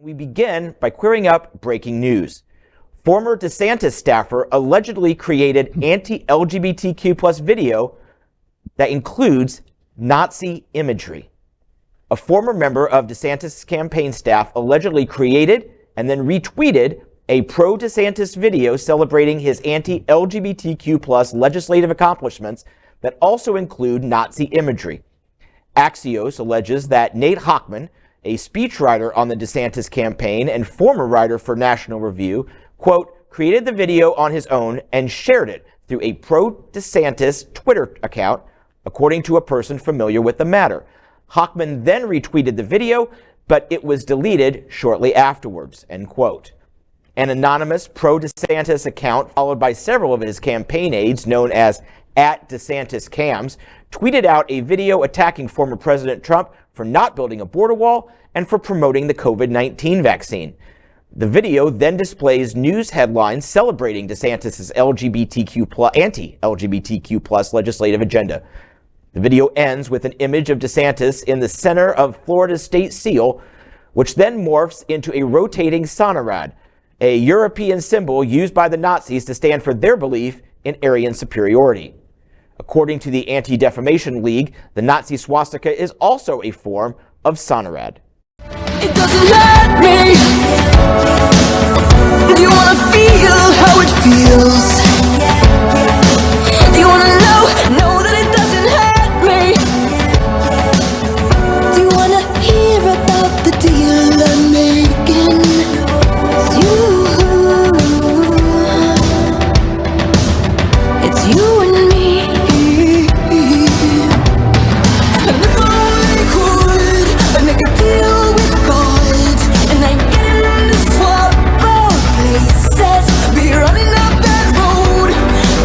We begin by querying up breaking news. Former DeSantis staffer allegedly created anti-LGBTQ+ video that includes Nazi imagery. A former member of DeSantis' campaign staff allegedly created and then retweeted a pro-DeSantis video celebrating his anti-LGBTQ+ legislative accomplishments that also include Nazi imagery. Axios alleges that Nate Hochman, a speechwriter on the DeSantis campaign and former writer for National Review, quote, created the video on his own and shared it through a pro-DeSantis Twitter account, according to a person familiar with the matter. Hochman then retweeted the video, but it was deleted shortly afterwards, end quote. An anonymous pro-DeSantis account, followed by several of his campaign aides, known as @DeSantisCams, tweeted out a video attacking former President Trump for not building a border wall and for promoting the COVID-19 vaccine. The video then displays news headlines celebrating DeSantis' anti-LGBTQ+ legislative agenda. The video ends with an image of DeSantis in the center of Florida's state seal, which then morphs into a rotating sonorad, a European symbol used by the Nazis to stand for their belief in Aryan superiority. According to the Anti-Defamation League, the Nazi swastika is also a form of sonorad. It doesn't hurt me. Do you want to feel how it feels? Do you want to know that it doesn't hurt me? Do you want to hear about the deal I'm making? It's you and me. And if I only could, I'd make a deal with God, and I'd get him to swap both places. Be running up that road,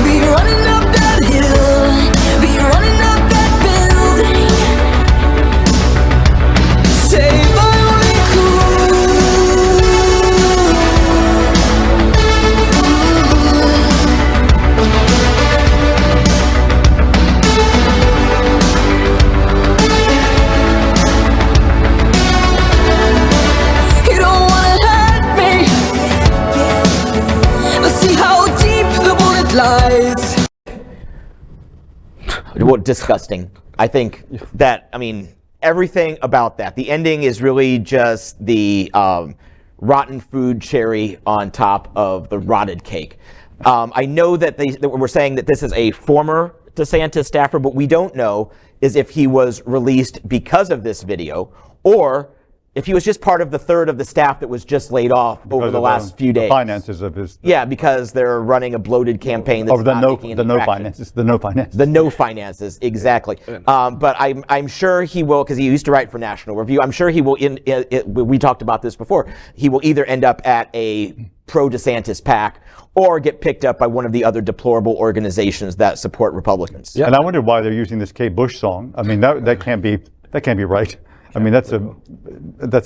be running up that hill, be running up that building. Say if I only lies. Well, disgusting. I think that, everything about that. The ending is really just the rotten food cherry on top of the rotted cake. I know that we're saying that this is a former DeSantis staffer, but we don't know is if he was released because of this video or if he was just part of the third of the staff that was just laid off over the last few days. The finances of his. Yeah, because they're running a bloated campaign. That's the no finances. The no finances. The no finances, exactly. But I'm sure he will, because he used to write for National Review. I'm sure he will. We talked about this before. He will either end up at a pro-DeSantis PAC or get picked up by one of the other deplorable organizations that support Republicans. Yeah. And I wonder why they're using this Kate Bush song. That can't be right. That's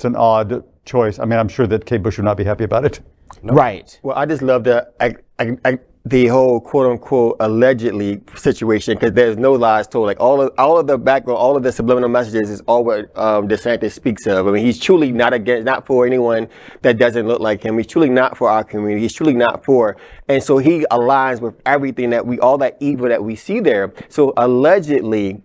an odd choice. I'm sure that Kate Bush would not be happy about it. No. Right. Well, I just love the whole quote unquote allegedly situation, because there's no lies told. Like all of the background, all of the subliminal messages is all what DeSantis speaks of. He's truly not for anyone that doesn't look like him. He's truly not for our community. He's truly not for, and so he aligns with everything all that evil that we see there. So allegedly,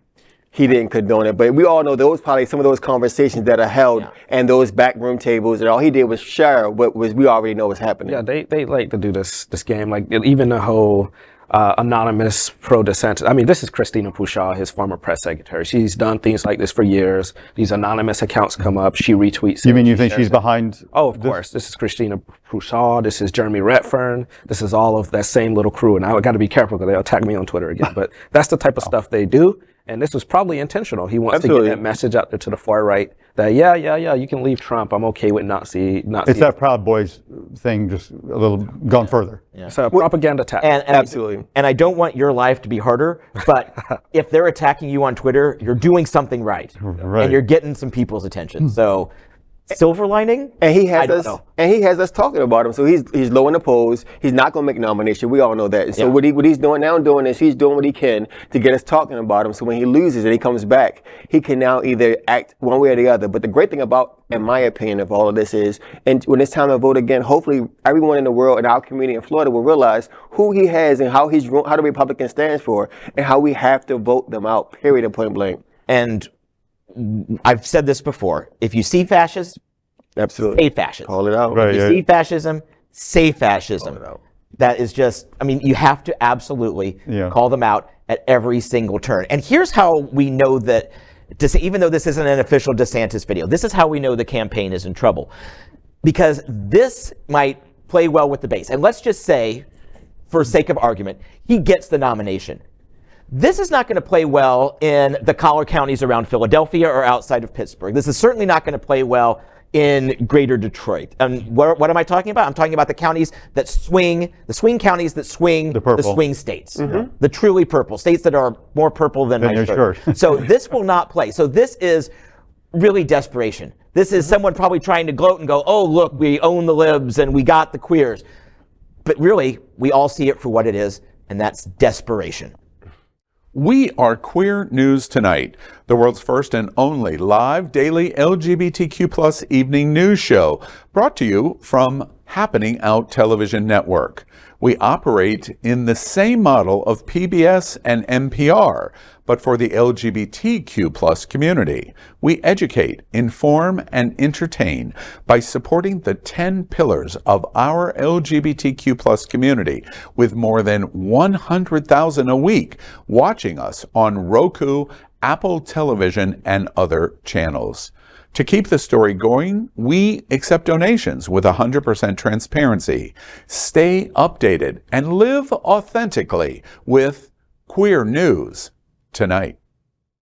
he didn't condone it, but we all know probably some of those conversations that are held and those backroom tables, and all he did was share what we already know was happening. Yeah, they like to do this game, like even the whole anonymous pro-DeSantis. This is Christina Pushaw, his former press secretary. She's done things like this for years. These anonymous accounts come up. She retweets. You think she's behind? Oh, of course. This is Christina Pushaw. This is Jeremy Redfern. This is all of that same little crew. And I got to be careful because they'll attack me on Twitter again. But that's the type of stuff they do. And this was probably intentional. He wants to get that message out there to the far right that, yeah, you can leave Trump. I'm okay with Nazi. It's that Proud Boys thing, just a little gone further. Yeah. So propaganda attack. And absolutely. And I don't want your life to be harder, but if they're attacking you on Twitter, you're doing something right. And you're getting some people's attention. So silver lining? And he I has don't us, know. and he has us talking about him. So he's low in the polls. He's not going to make nomination. We all know that. And so what he's doing is he's doing what he can to get us talking about him. So when he loses and he comes back, he can now either act one way or the other. But the great thing about, in my opinion, of all of this is, and when it's time to vote again, hopefully everyone in the world in our community in Florida will realize who he has and how the Republican stands for, and how we have to vote them out. Period. And point blank. And I've said this before. If you see fascism, Absolutely. say fascism. Call it out. Right. If you see fascism, say fascism. Call it out. That is just, I mean, you have to absolutely call them out at every single turn. And here's how we know that, even though this isn't an official DeSantis video, this is how we know the campaign is in trouble. Because this might play well with the base. And let's just say, for sake of argument, he gets the nomination. This is not going to play well in the collar counties around Philadelphia or outside of Pittsburgh. This is certainly not going to play well in greater Detroit. And what am I talking about? I'm talking about the counties that swing, the swing counties that swing the swing states. The truly purple, states that are more purple than my shirt. So this will not play. So this is really desperation. This is someone probably trying to gloat and go, oh, look, we own the libs and we got the queers. But really, we all see it for what it is, and that's desperation. We are Queer News Tonight, the world's first and only live daily LGBTQ+ evening news show, brought to you from Happening Out Television Network. We operate in the same model of PBS and NPR, but for the LGBTQ+ community. We educate, inform, and entertain by supporting the 10 pillars of our LGBTQ+ community, with more than 100,000 a week watching us on Roku, Apple Television, and other channels. To keep the story going, we accept donations with 100% transparency. Stay updated and live authentically with Queer News Tonight.